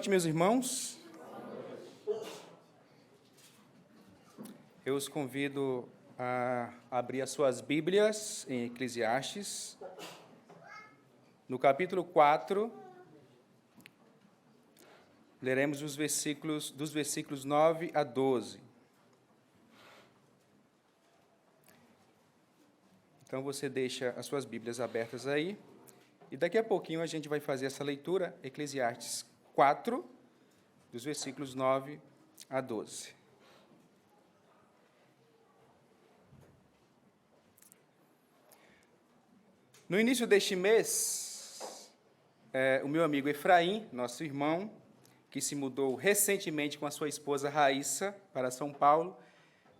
noite, meus irmãos. Eu os convido a abrir as suas Bíblias em Eclesiastes, no capítulo 4, leremos dos versículos 9 a 12. Então, você deixa as suas Bíblias abertas aí, e daqui a pouquinho a gente vai fazer essa leitura, Eclesiastes 4, dos versículos 9 a 12. No início deste mês, o meu amigo Efraim, nosso irmão, que se mudou recentemente com a sua esposa Raíssa para São Paulo,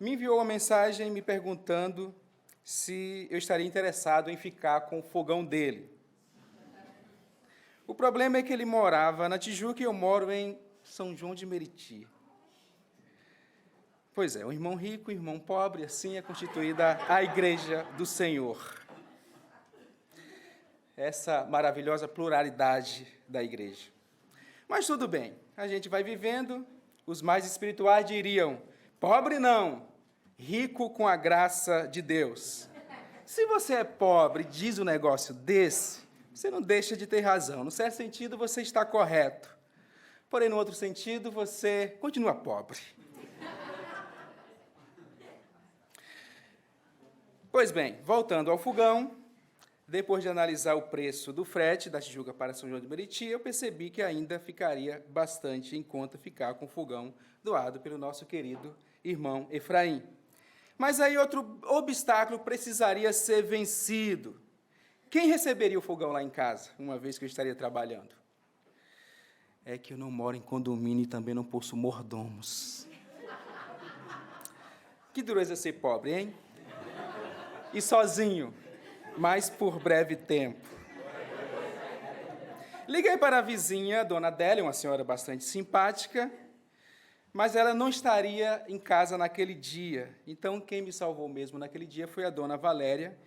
me enviou uma mensagem me perguntando se eu estaria interessado em ficar com o fogão dele. O problema é que ele morava na Tijuca e eu moro em São João de Meriti. Pois é, um irmão rico, um irmão pobre, assim é constituída a Igreja do Senhor. Essa maravilhosa pluralidade da igreja. Mas tudo bem, a gente vai vivendo, os mais espirituais diriam, pobre não, rico com a graça de Deus. Se você é pobre e diz um negócio desse, você não deixa de ter razão. No certo sentido, você está correto. Porém, no outro sentido, você continua pobre. Pois bem, voltando ao fogão, depois de analisar o preço do frete da Tijuca para São João de Meriti, eu percebi que ainda ficaria bastante em conta ficar com o fogão doado pelo nosso querido irmão Efraim. Mas aí outro obstáculo precisaria ser vencido. Quem receberia o fogão lá em casa, uma vez que eu estaria trabalhando? É que eu não moro em condomínio e também não possuo mordomos. Que dureza ser pobre, hein? E sozinho, mas por breve tempo. Liguei para a vizinha, dona Adélia, uma senhora bastante simpática, mas ela não estaria em casa naquele dia. Então, quem me salvou mesmo naquele dia foi a dona Valéria,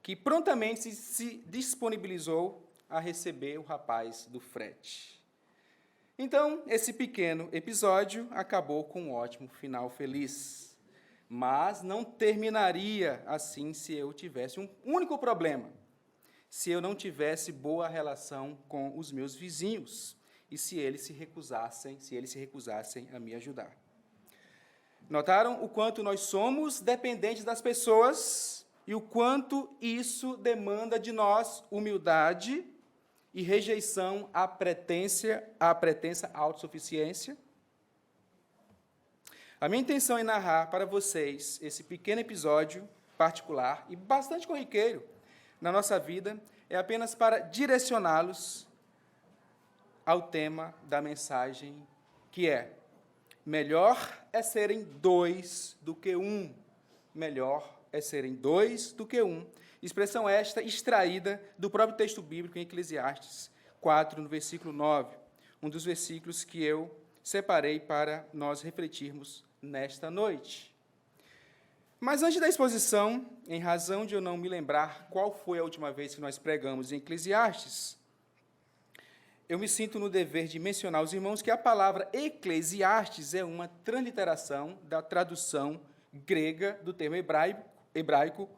que prontamente se disponibilizou a receber o rapaz do frete. Então, esse pequeno episódio acabou com um ótimo final feliz. Mas não terminaria assim se eu tivesse um único problema. Se eu não tivesse boa relação com os meus vizinhos e se eles se recusassem a me ajudar. Notaram o quanto nós somos dependentes das pessoas e o quanto isso demanda de nós humildade e rejeição à pretensa autossuficiência? A minha intenção em narrar para vocês esse pequeno episódio particular e bastante corriqueiro na nossa vida é apenas para direcioná-los ao tema da mensagem, que é: melhor é serem dois do que um. Melhor é serem dois do que um. Expressão esta extraída do próprio texto bíblico em Eclesiastes 4, no versículo 9, um dos versículos que eu separei para nós refletirmos nesta noite. Mas antes da exposição, em razão de eu não me lembrar qual foi a última vez que nós pregamos em Eclesiastes, eu me sinto no dever de mencionar aos irmãos que a palavra Eclesiastes é uma transliteração da tradução grega do termo hebraico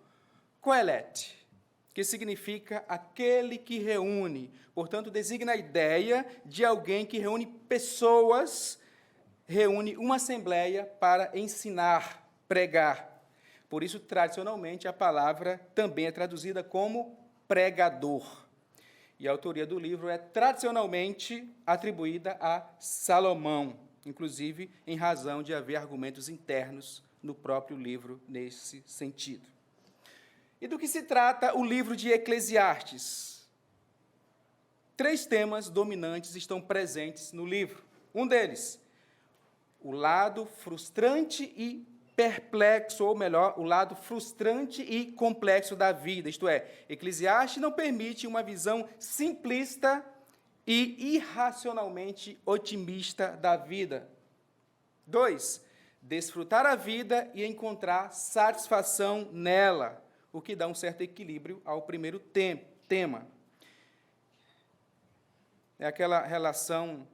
Qohelet, que significa aquele que reúne. Portanto, designa a ideia de alguém que reúne pessoas, reúne uma assembleia para ensinar, pregar. Por isso, tradicionalmente, a palavra também é traduzida como pregador. E a autoria do livro é tradicionalmente atribuída a Salomão, inclusive em razão de haver argumentos internos no próprio livro nesse sentido. E do que se trata o livro de Eclesiastes? 3 temas dominantes estão presentes no livro. Um deles, o lado frustrante e perplexo, ou melhor, o lado frustrante e complexo da vida. Isto é, Eclesiastes não permite uma visão simplista e irracionalmente otimista da vida. 2, desfrutar a vida e encontrar satisfação nela, o que dá um certo equilíbrio ao primeiro tema. É aquela relação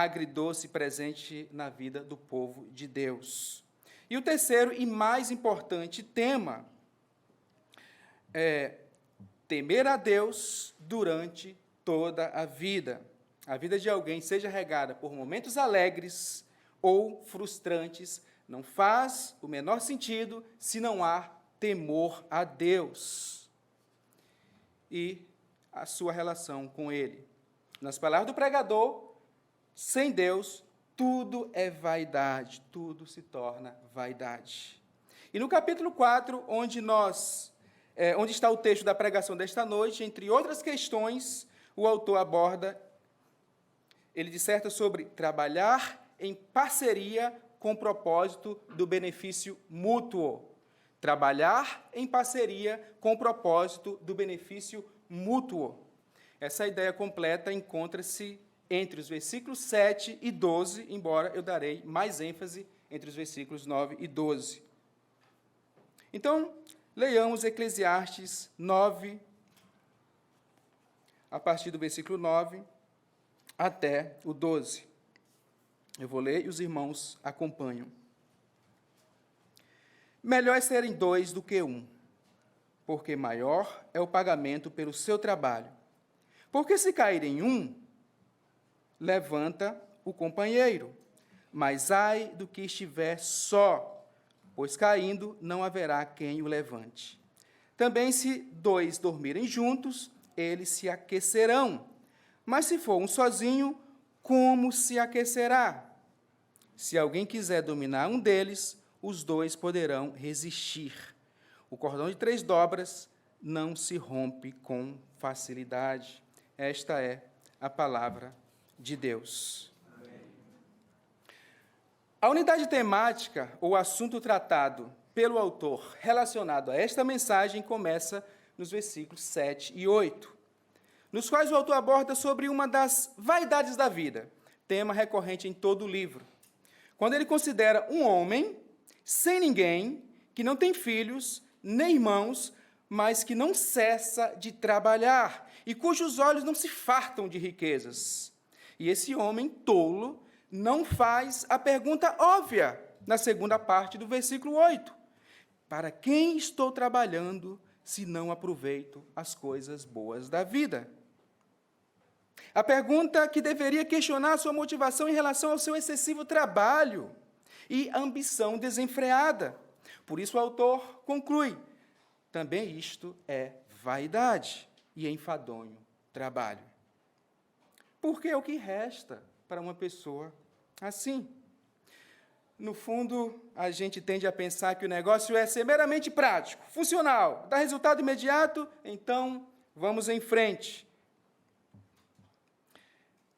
agridoce presente na vida do povo de Deus. E o terceiro e mais importante tema é temer a Deus durante toda a vida. A vida de alguém, seja regada por momentos alegres ou frustrantes, não faz o menor sentido se não há temor a Deus e a sua relação com Ele. Nas palavras do pregador, sem Deus, tudo é vaidade, tudo se torna vaidade. E no capítulo 4, onde está o texto da pregação desta noite, entre outras questões, o autor aborda, ele disserta sobre trabalhar em parceria com o propósito do benefício mútuo. Trabalhar em parceria com o propósito do benefício mútuo. Essa ideia completa encontra-se entre os versículos 7 e 12, embora eu darei mais ênfase entre os versículos 9 e 12. Então, leiamos Eclesiastes 9, a partir do versículo 9 até o 12. Eu vou ler e os irmãos acompanham. Melhor é serem dois do que um, porque maior é o pagamento pelo seu trabalho. Porque se cair em um, levanta o companheiro, mas ai do que estiver só, pois caindo não haverá quem o levante. Também se dois dormirem juntos, eles se aquecerão, mas se for um sozinho, como se aquecerá? Se alguém quiser dominar um deles, os dois poderão resistir. O cordão de 3 dobras não se rompe com facilidade. Esta é a palavra de Deus. Amém. A unidade temática, ou assunto tratado pelo autor relacionado a esta mensagem, começa nos versículos 7 e 8, nos quais o autor aborda sobre uma das vaidades da vida, tema recorrente em todo o livro. Quando ele considera um homem sem ninguém, que não tem filhos, nem irmãos, mas que não cessa de trabalhar, e cujos olhos não se fartam de riquezas. E esse homem tolo não faz a pergunta óbvia, na segunda parte do versículo 8. Para quem estou trabalhando, se não aproveito as coisas boas da vida? A pergunta que deveria questionar a sua motivação em relação ao seu excessivo trabalho e ambição desenfreada. Por isso o autor conclui, também isto é vaidade e enfadonho trabalho. Porque é o que resta para uma pessoa assim. No fundo, a gente tende a pensar que o negócio é ser meramente prático, funcional, dá resultado imediato, então vamos em frente.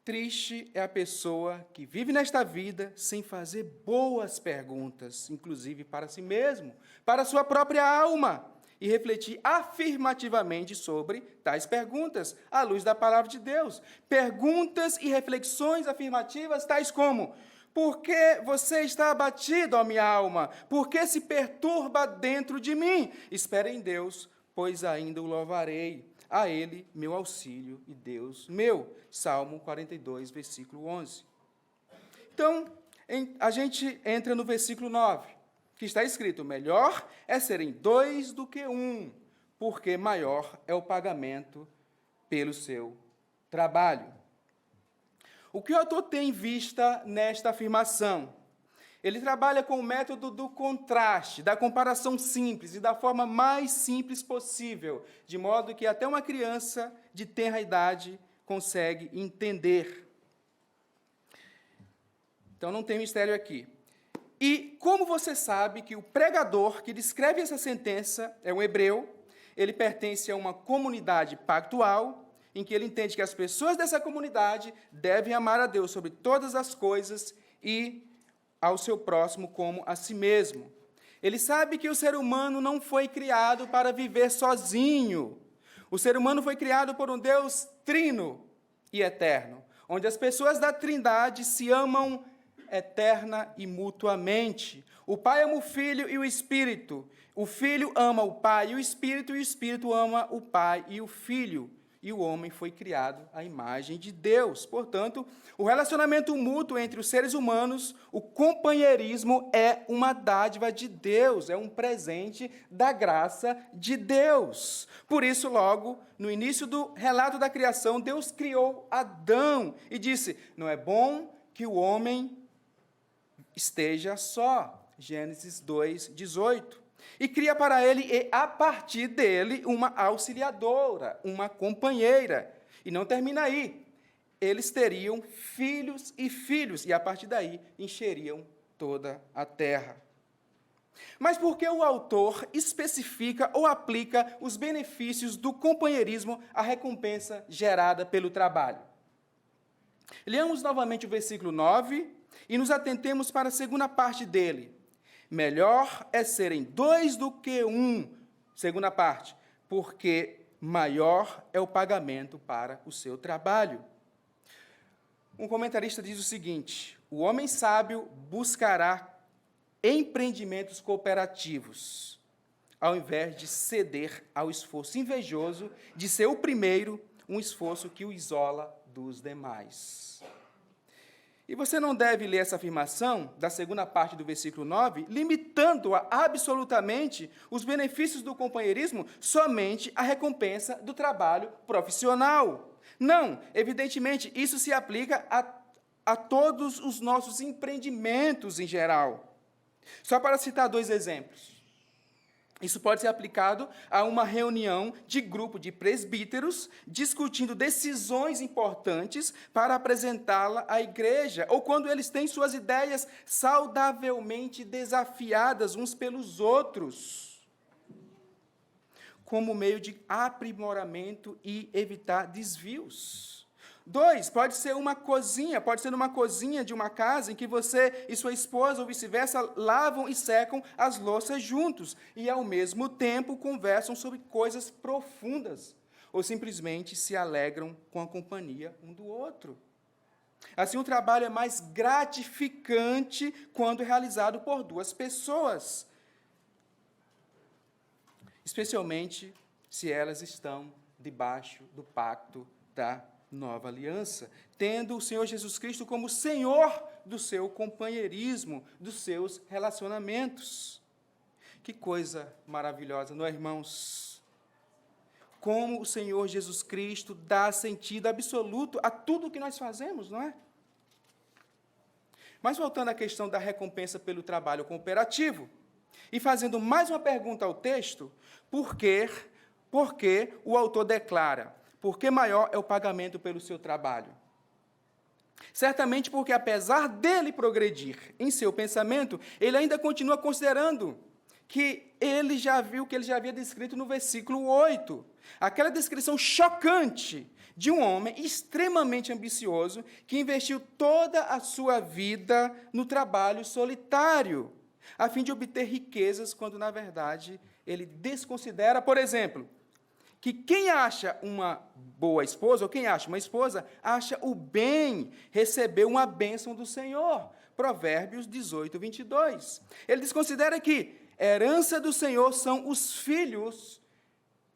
Triste é a pessoa que vive nesta vida sem fazer boas perguntas, inclusive para si mesmo, para a sua própria alma, e refletir afirmativamente sobre tais perguntas, à luz da palavra de Deus. Perguntas e reflexões afirmativas tais como: por que você está abatido, ó minha alma? Por que se perturba dentro de mim? Espere em Deus, pois ainda o louvarei. A Ele, meu auxílio e Deus meu. Salmo 42, versículo 11. Então, a gente entra no versículo 9, que está escrito: melhor é serem 2 do que 1, porque maior é o pagamento pelo seu trabalho. O que o autor tem em vista nesta afirmação? Ele trabalha com o método do contraste, da comparação simples e da forma mais simples possível, de modo que até uma criança de tenra idade consegue entender. Então, não tem mistério aqui. E como você sabe que o pregador que descreve essa sentença é um hebreu, ele pertence a uma comunidade pactual, em que ele entende que as pessoas dessa comunidade devem amar a Deus sobre todas as coisas e ao seu próximo como a si mesmo. Ele sabe que o ser humano não foi criado para viver sozinho. O ser humano foi criado por um Deus trino e eterno, onde as pessoas da Trindade se amam eterna e mutuamente. O Pai ama o Filho e o Espírito. O Filho ama o Pai e o Espírito ama o Pai e o Filho. e o homem foi criado à imagem de Deus. Portanto, o relacionamento mútuo entre os seres humanos, o companheirismo, é uma dádiva de Deus, é um presente da graça de Deus. Por isso, logo, no início do relato da criação, Deus criou Adão e disse: não é bom que o homem esteja só. Gênesis 2:18. E cria para ele, e a partir dele, uma auxiliadora, uma companheira. E não termina aí. Eles teriam filhos, e a partir daí encheriam toda a terra. Mas por que o autor especifica ou aplica os benefícios do companheirismo à recompensa gerada pelo trabalho? Leamos novamente o versículo 9 e nos atentemos para a segunda parte dele. Melhor é serem dois do que um, segunda parte, porque maior é o pagamento para o seu trabalho. Um comentarista diz o seguinte: o homem sábio buscará empreendimentos cooperativos, ao invés de ceder ao esforço invejoso de ser o primeiro, um esforço que o isola dos demais. E você não deve ler essa afirmação, da segunda parte do versículo 9, limitando-a absolutamente os benefícios do companheirismo somente à recompensa do trabalho profissional. Não, evidentemente, isso se aplica a todos os nossos empreendimentos em geral. Só para citar 2 exemplos. Isso pode ser aplicado a uma reunião de grupo de presbíteros discutindo decisões importantes para apresentá-la à igreja, ou quando eles têm suas ideias saudavelmente desafiadas uns pelos outros, como meio de aprimoramento e evitar desvios. 2, pode ser numa cozinha de uma casa em que você e sua esposa, ou vice-versa, lavam e secam as louças juntos e, ao mesmo tempo, conversam sobre coisas profundas, ou simplesmente se alegram com a companhia um do outro. Assim, o trabalho é mais gratificante quando é realizado por 2 pessoas, especialmente se elas estão debaixo do pacto da nova aliança, tendo o Senhor Jesus Cristo como Senhor do seu companheirismo, dos seus relacionamentos. Que coisa maravilhosa, não é, irmãos? Como o Senhor Jesus Cristo dá sentido absoluto a tudo o que nós fazemos, não é? Mas voltando à questão da recompensa pelo trabalho cooperativo, e fazendo mais uma pergunta ao texto, por que o autor declara: porque maior é o pagamento pelo seu trabalho? Certamente porque, apesar dele progredir em seu pensamento, ele ainda continua considerando que ele já viu o que ele já havia descrito no versículo 8. Aquela descrição chocante de um homem extremamente ambicioso que investiu toda a sua vida no trabalho solitário, a fim de obter riquezas, quando, na verdade, ele desconsidera, por exemplo, que quem acha uma boa esposa, ou quem acha uma esposa, acha o bem, receber uma bênção do Senhor. Provérbios 18:22. Ele desconsidera que herança do Senhor são os filhos,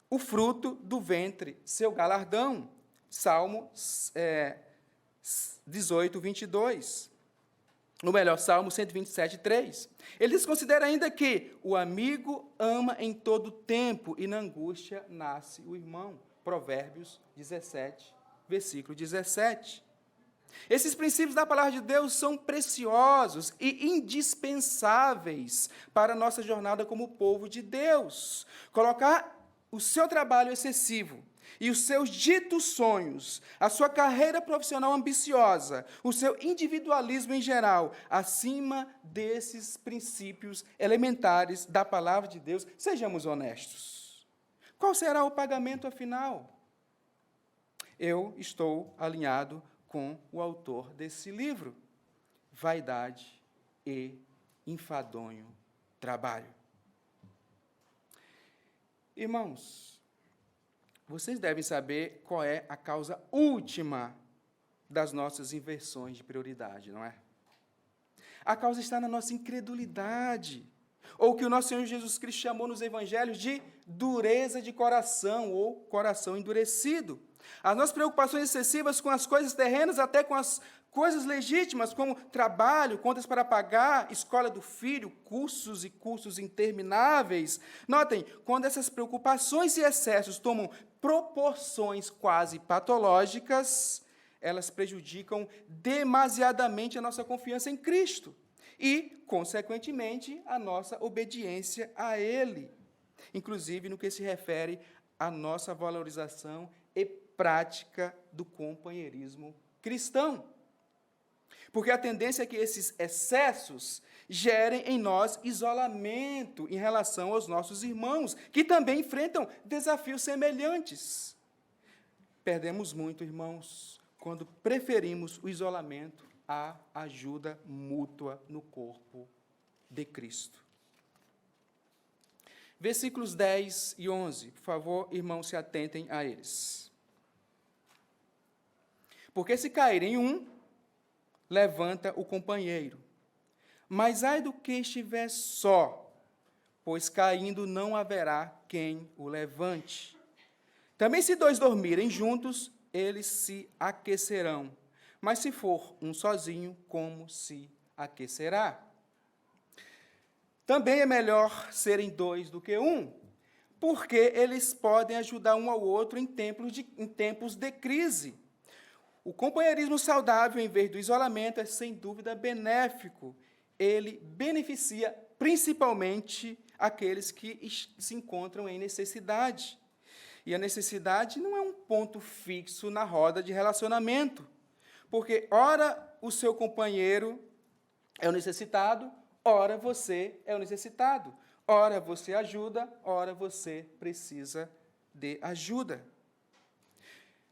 o fruto do ventre, seu galardão. Salmo 18:22. Ou melhor, Salmo 127:3. Ele desconsidera ainda que o amigo ama em todo tempo e na angústia nasce o irmão. Provérbios 17, versículo 17. Esses princípios da palavra de Deus são preciosos e indispensáveis para a nossa jornada como povo de Deus. Colocar o seu trabalho excessivo e os seus ditos sonhos, a sua carreira profissional ambiciosa, o seu individualismo em geral, acima desses princípios elementares da palavra de Deus, sejamos honestos. Qual será o pagamento afinal? Eu estou alinhado com o autor desse livro: vaidade e enfadonho trabalho. Irmãos, vocês devem saber qual é a causa última das nossas inversões de prioridade, não é? A causa está na nossa incredulidade, ou que o nosso Senhor Jesus Cristo chamou nos evangelhos de dureza de coração, ou coração endurecido. As nossas preocupações excessivas com as coisas terrenas, até com as coisas legítimas, como trabalho, contas para pagar, escola do filho, cursos e cursos intermináveis. Notem, quando essas preocupações e excessos tomam proporções quase patológicas, elas prejudicam demasiadamente a nossa confiança em Cristo e, consequentemente, a nossa obediência a Ele, inclusive no que se refere à nossa valorização e prática do companheirismo cristão. Porque a tendência é que esses excessos gerem em nós isolamento em relação aos nossos irmãos, que também enfrentam desafios semelhantes. Perdemos muito, irmãos, quando preferimos o isolamento à ajuda mútua no corpo de Cristo. Versículos 10 e 11, por favor, irmãos, se atentem a eles. Porque se cair em um, levanta o companheiro. Mas ai do que estiver só, pois caindo não haverá quem o levante. Também se dois dormirem juntos, eles se aquecerão. Mas se for um sozinho, como se aquecerá? Também é melhor serem dois do que um, porque eles podem ajudar um ao outro em tempos de crise. O companheirismo saudável, em vez do isolamento, é sem dúvida benéfico. Ele beneficia principalmente aqueles que se encontram em necessidade. E a necessidade não é um ponto fixo na roda de relacionamento, porque ora o seu companheiro é o necessitado, ora você é o necessitado. Ora você ajuda, ora você precisa de ajuda.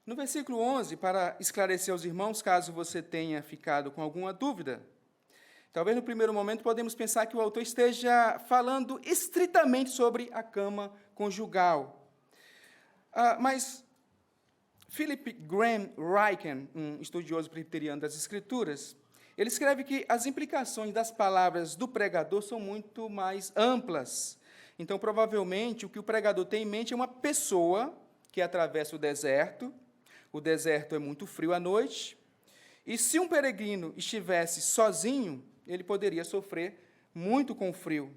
No versículo 11, para esclarecer aos irmãos, caso você tenha ficado com alguma dúvida, talvez no primeiro momento podemos pensar que o autor esteja falando estritamente sobre a cama conjugal. Mas Philip Graham Ryken, um estudioso presbiteriano das Escrituras, ele escreve que as implicações das palavras do pregador são muito mais amplas. Então, provavelmente, o que o pregador tem em mente é uma pessoa que atravessa o deserto é muito frio à noite, e se um peregrino estivesse sozinho, ele poderia sofrer muito com o frio,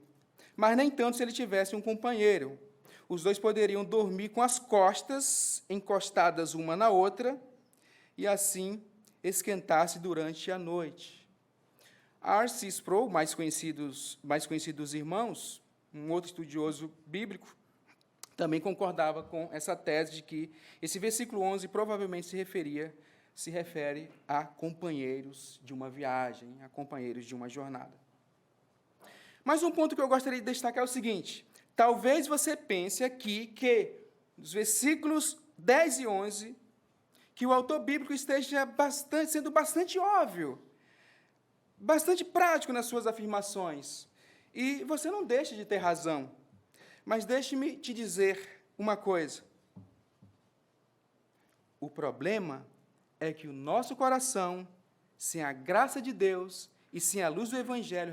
mas nem tanto se ele tivesse um companheiro. Os dois poderiam dormir com as costas encostadas uma na outra, e assim esquentar-se durante a noite. R.C. Sproul, mais conhecido dos irmãos, um outro estudioso bíblico, também concordava com essa tese de que esse versículo 11 provavelmente se refere a companheiros de uma viagem, a companheiros de uma jornada. Mas um ponto que eu gostaria de destacar é o seguinte: talvez você pense aqui que, nos versículos 10 e 11, que o autor bíblico esteja sendo bastante óbvio, bastante prático nas suas afirmações. E você não deixa de ter razão. Mas deixe-me te dizer uma coisa. O problema é que o nosso coração, sem a graça de Deus e sem a luz do Evangelho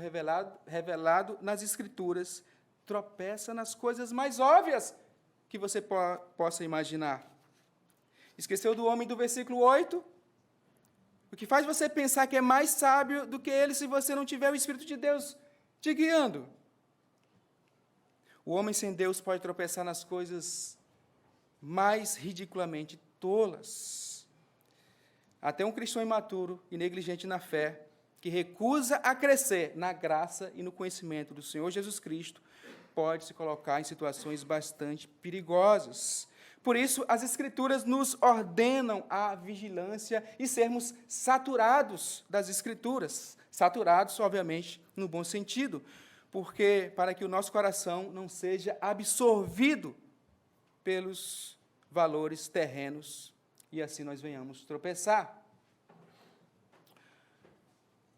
revelado nas Escrituras, tropeça nas coisas mais óbvias que você possa imaginar. Esqueceu do homem do versículo 8? O que faz você pensar que é mais sábio do que ele se você não tiver o Espírito de Deus te guiando? O homem sem Deus pode tropeçar nas coisas mais ridiculamente tolas. Até um cristão imaturo e negligente na fé, que recusa a crescer na graça e no conhecimento do Senhor Jesus Cristo, pode se colocar em situações bastante perigosas. Por isso, as Escrituras nos ordenam a vigilância e sermos saturados das Escrituras. Saturados, obviamente, no bom sentido, porque para que o nosso coração não seja absorvido pelos valores terrenos e assim nós venhamos tropeçar.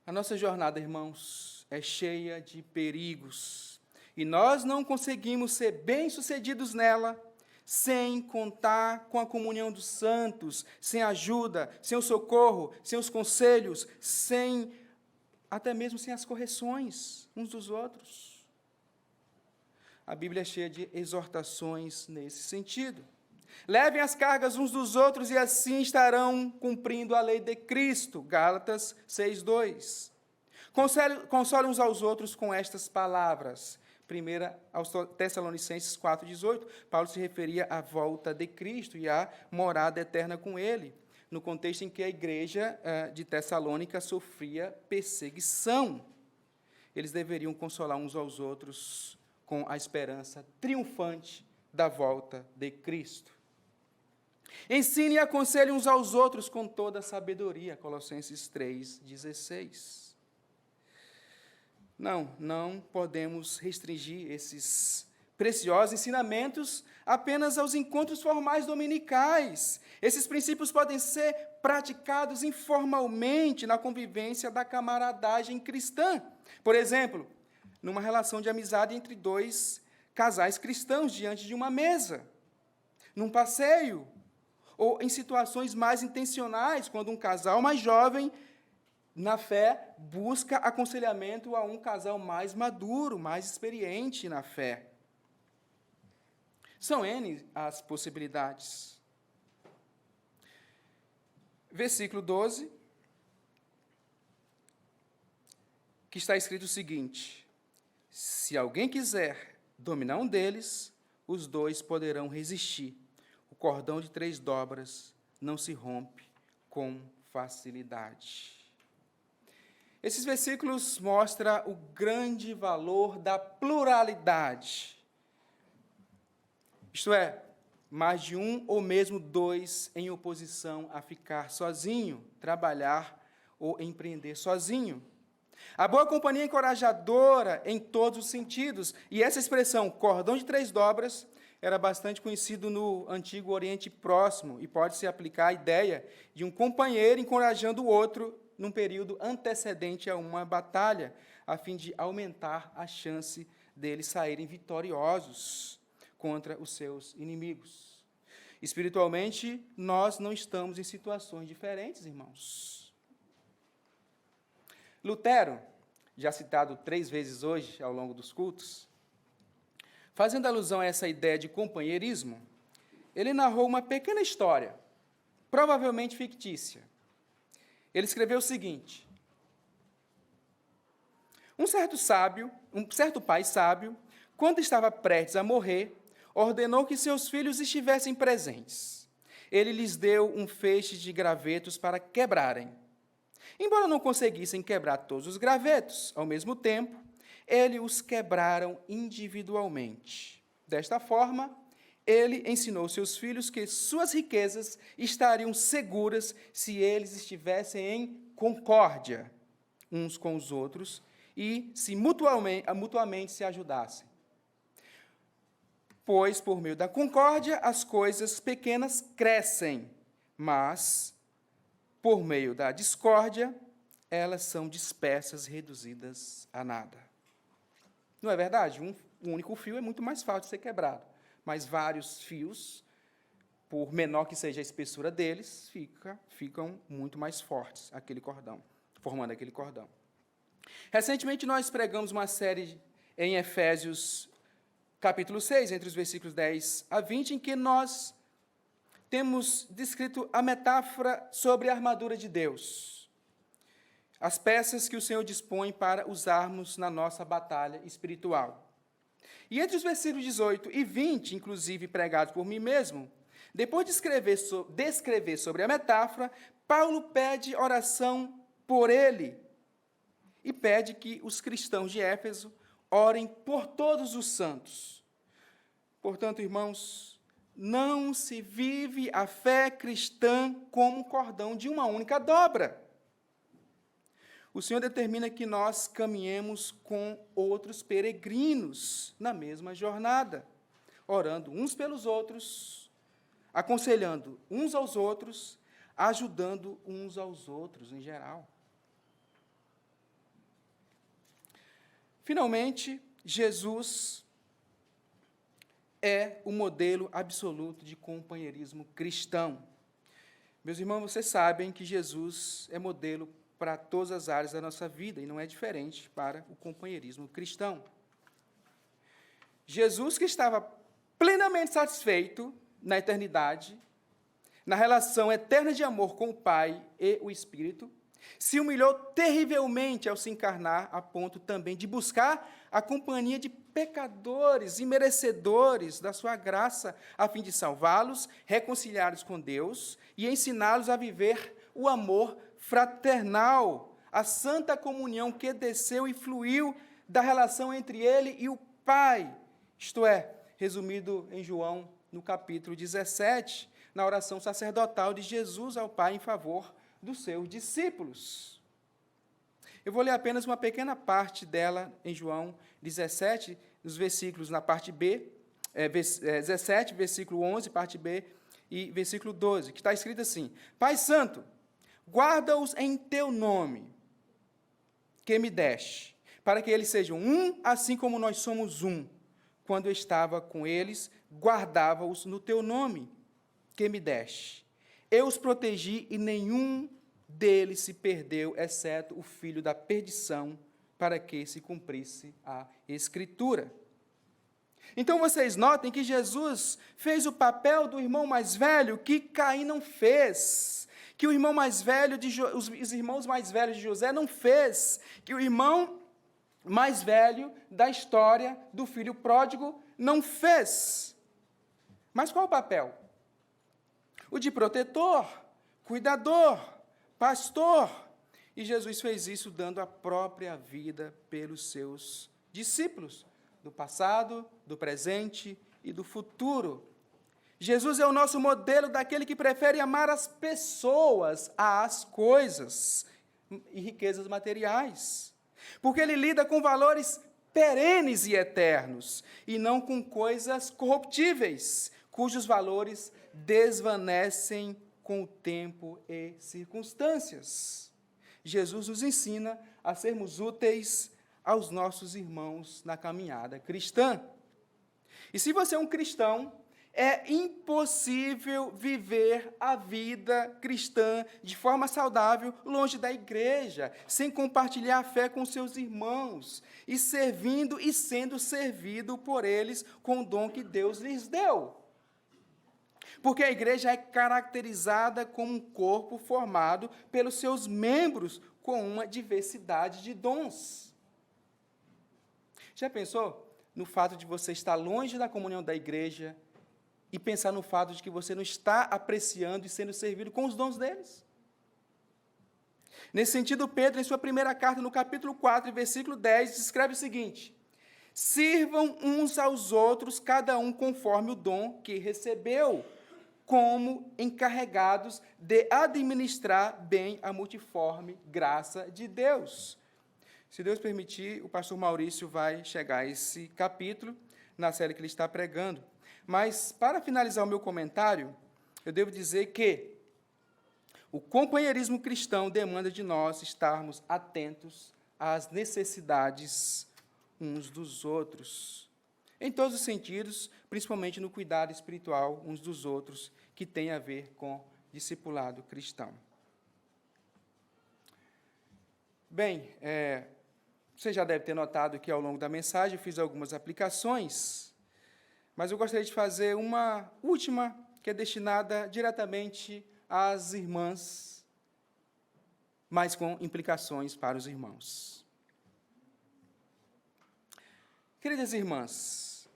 A nossa jornada, irmãos, é cheia de perigos e nós não conseguimos ser bem-sucedidos nela sem contar com a comunhão dos santos, sem a ajuda, sem o socorro, sem os conselhos, até mesmo sem as correções uns dos outros. A Bíblia é cheia de exortações nesse sentido. Levem as cargas uns dos outros e assim estarão cumprindo a lei de Cristo. Gálatas 6:2. Console uns aos outros com estas palavras. 1 aos Tessalonicenses 4:18. Paulo se referia à volta de Cristo e à morada eterna com ele, no contexto em que a igreja de Tessalônica sofria perseguição. Eles deveriam consolar uns aos outros com a esperança triunfante da volta de Cristo. Ensine e aconselhe uns aos outros com toda a sabedoria. Colossenses 3:16. Não podemos restringir esses preciosos ensinamentos apenas aos encontros formais dominicais. Esses princípios podem ser praticados informalmente na convivência da camaradagem cristã. Por exemplo, numa relação de amizade entre dois casais cristãos diante de uma mesa, num passeio, ou em situações mais intencionais, quando um casal mais jovem, na fé, busca aconselhamento a um casal mais maduro, mais experiente na fé. São N as possibilidades. Versículo 12, que está escrito o seguinte: se alguém quiser dominar um deles, os dois poderão resistir. O cordão de 3 dobras não se rompe com facilidade. Esses versículos mostram o grande valor da pluralidade. Isto é, mais de um ou mesmo 2 em oposição a ficar sozinho, trabalhar ou empreender sozinho. A boa companhia é encorajadora em todos os sentidos, e essa expressão, cordão de 3 dobras, era bastante conhecido no antigo Oriente Próximo, e pode-se aplicar a ideia de um companheiro encorajando o outro num período antecedente a uma batalha, a fim de aumentar a chance deles saírem vitoriosos contra os seus inimigos. Espiritualmente, nós não estamos em situações diferentes, irmãos. Lutero, já citado 3 vezes hoje ao longo dos cultos, fazendo alusão a essa ideia de companheirismo, ele narrou uma pequena história, provavelmente fictícia. Ele escreveu o seguinte: um certo pai sábio, quando estava prestes a morrer, ordenou que seus filhos estivessem presentes. Ele lhes deu um feixe de gravetos para quebrarem. Embora não conseguissem quebrar todos os gravetos ao mesmo tempo, ele os quebraram individualmente. Desta forma, ele ensinou seus filhos que suas riquezas estariam seguras se eles estivessem em concórdia uns com os outros e se mutuamente se ajudassem. Pois, por meio da concórdia, as coisas pequenas crescem, mas, por meio da discórdia, elas são dispersas, reduzidas a nada. Não é verdade? Um único fio é muito mais fácil de ser quebrado. Mas vários fios, por menor que seja a espessura deles, ficam muito mais fortes, formando aquele cordão. Recentemente, nós pregamos uma série em Efésios, capítulo 6, entre os versículos 10 a 20, em que nós temos descrito a metáfora sobre a armadura de Deus, as peças que o Senhor dispõe para usarmos na nossa batalha espiritual. E entre os versículos 18 e 20, inclusive pregados por mim mesmo, depois de descrever sobre a metáfora, Paulo pede oração por ele e pede que os cristãos de Éfeso orem por todos os santos. Portanto, irmãos, não se vive a fé cristã como um cordão de uma única dobra. O Senhor determina que nós caminhemos com outros peregrinos na mesma jornada, orando uns pelos outros, aconselhando uns aos outros, ajudando uns aos outros em geral. Finalmente, Jesus é o modelo absoluto de companheirismo cristão. Meus irmãos, vocês sabem que Jesus é modelo para todas as áreas da nossa vida, e não é diferente para o companheirismo cristão. Jesus, que estava plenamente satisfeito na eternidade, na relação eterna de amor com o Pai e o Espírito, se humilhou terrivelmente ao se encarnar, a ponto também de buscar a companhia de pecadores e merecedores da sua graça, a fim de salvá-los, reconciliá-los com Deus e ensiná-los a viver o amor fraternal, a santa comunhão que desceu e fluiu da relação entre ele e o Pai. Isto é, resumido em João, no capítulo 17, na oração sacerdotal de Jesus ao Pai em favor dos seus discípulos. Eu vou ler apenas uma pequena parte dela em João 17, nos versículos na parte B, 17, versículo 11, parte B, e versículo 12, que está escrito assim: Pai Santo, guarda-os em teu nome, que me deste, para que eles sejam um, assim como nós somos um. Quando eu estava com eles, guardava-os no teu nome, que me deste. Eu os protegi e nenhum deles se perdeu, exceto o filho da perdição, para que se cumprisse a Escritura. Então, vocês notem que Jesus fez o papel do irmão mais velho que Caim não fez, que o irmão mais velho os irmãos mais velhos de José não fez, que o irmão mais velho da história do filho pródigo não fez. Mas qual o papel? O de protetor, cuidador, pastor. E Jesus fez isso dando a própria vida pelos seus discípulos, do passado, do presente e do futuro. Jesus é o nosso modelo daquele que prefere amar as pessoas às coisas e riquezas materiais, porque ele lida com valores perenes e eternos, e não com coisas corruptíveis, cujos valores desvanecem com o tempo e circunstâncias. Jesus nos ensina a sermos úteis aos nossos irmãos na caminhada cristã. E se você é um cristão, é impossível viver a vida cristã de forma saudável longe da igreja, sem compartilhar a fé com seus irmãos, e servindo e sendo servido por eles com o dom que Deus lhes deu. Porque a igreja é caracterizada como um corpo formado pelos seus membros com uma diversidade de dons. Já pensou no fato de você estar longe da comunhão da igreja e pensar no fato de que você não está apreciando e sendo servido com os dons deles? Nesse sentido, Pedro, em sua primeira carta, no capítulo 4, versículo 10, escreve o seguinte: sirvam uns aos outros, cada um conforme o dom que recebeu, como encarregados de administrar bem a multiforme graça de Deus. Se Deus permitir, o pastor Maurício vai chegar a esse capítulo na série que ele está pregando. Mas, para finalizar o meu comentário, eu devo dizer que o companheirismo cristão demanda de nós estarmos atentos às necessidades uns dos outros, em todos os sentidos, principalmente no cuidado espiritual uns dos outros, que tem a ver com discipulado cristão. Bem, você já deve ter notado que ao longo da mensagem eu fiz algumas aplicações, mas eu gostaria de fazer uma última, que é destinada diretamente às irmãs, mas com implicações para os irmãos. Queridas irmãs,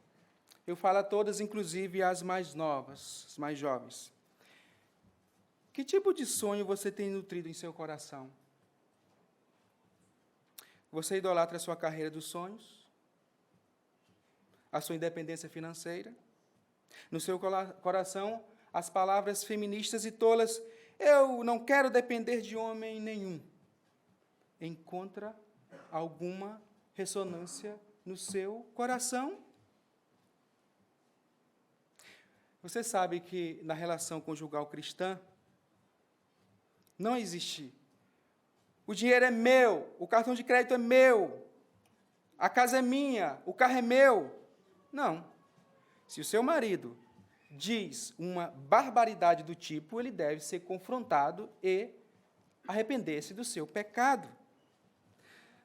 eu falo a todas, inclusive às mais novas, as mais jovens. Que tipo de sonho você tem nutrido em seu coração? Você idolatra a sua carreira dos sonhos? A sua independência financeira? No seu coração, as palavras feministas e tolas, eu não quero depender de homem nenhum, encontra alguma ressonância no seu coração? Você sabe que na relação conjugal cristã não existe o dinheiro é meu, o cartão de crédito é meu, a casa é minha, o carro é meu. Não. Se o seu marido diz uma barbaridade do tipo, ele deve ser confrontado e arrepender-se do seu pecado.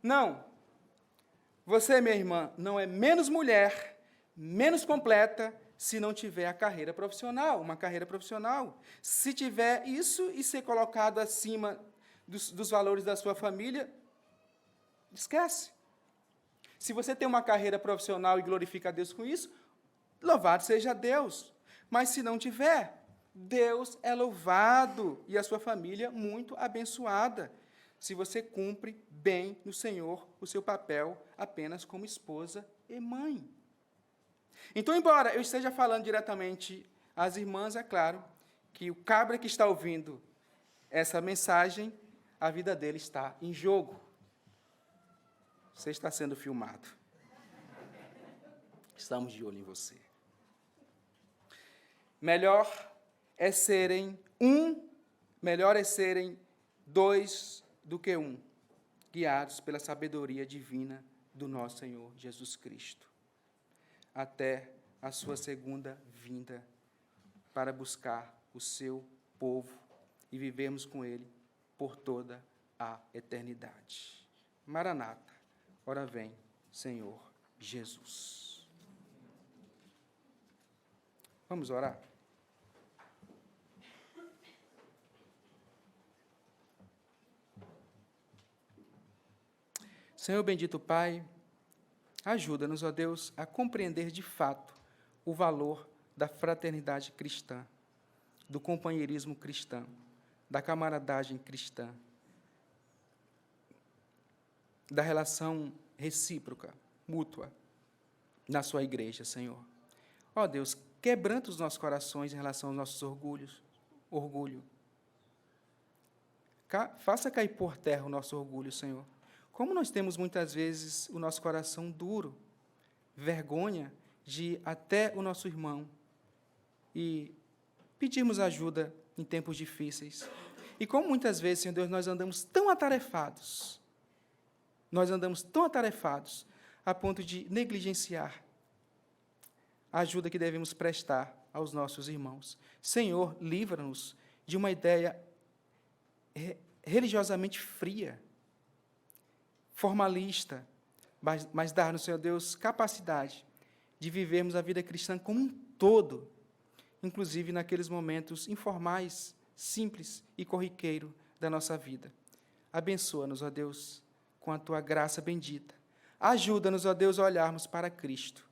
Não. Você, minha irmã, não é menos mulher, menos completa, se não tiver a carreira profissional, uma carreira profissional. Se tiver isso e ser colocado acima dos valores da sua família, esquece. Se você tem uma carreira profissional e glorifica a Deus com isso, louvado seja Deus. Mas se não tiver, Deus é louvado e a sua família muito abençoada, se você cumpre bem no Senhor o seu papel apenas como esposa e mãe. Então, embora eu esteja falando diretamente às irmãs, é claro que o cabra que está ouvindo essa mensagem, a vida dele está em jogo. Você está sendo filmado. Estamos de olho em você. Melhor é serem dois do que um, guiados pela sabedoria divina do nosso Senhor Jesus Cristo, até a sua segunda vinda, para buscar o seu povo e vivermos com ele por toda a eternidade. Maranata, ora vem, Senhor Jesus. Vamos orar? Senhor bendito Pai, ajuda-nos, ó Deus, a compreender de fato o valor da fraternidade cristã, do companheirismo cristão, da camaradagem cristã, da relação recíproca, mútua, na sua igreja, Senhor. Ó Deus, quebranta os nossos corações em relação aos nossos orgulho. Faça cair por terra o nosso orgulho, Senhor. Como nós temos muitas vezes o nosso coração duro, vergonha de ir até o nosso irmão e pedirmos ajuda em tempos difíceis. E como muitas vezes, Senhor Deus, nós andamos tão atarefados a ponto de negligenciar a ajuda que devemos prestar aos nossos irmãos. Senhor, livra-nos de uma ideia religiosamente fria, formalista, mas dar-nos, Senhor Deus, capacidade de vivermos a vida cristã como um todo, inclusive naqueles momentos informais, simples e corriqueiro da nossa vida. Abençoa-nos, ó Deus, com a tua graça bendita. Ajuda-nos, ó Deus, a olharmos para Cristo,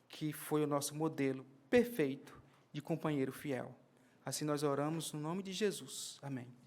que foi o nosso modelo perfeito de companheiro fiel. Assim nós oramos no nome de Jesus. Amém.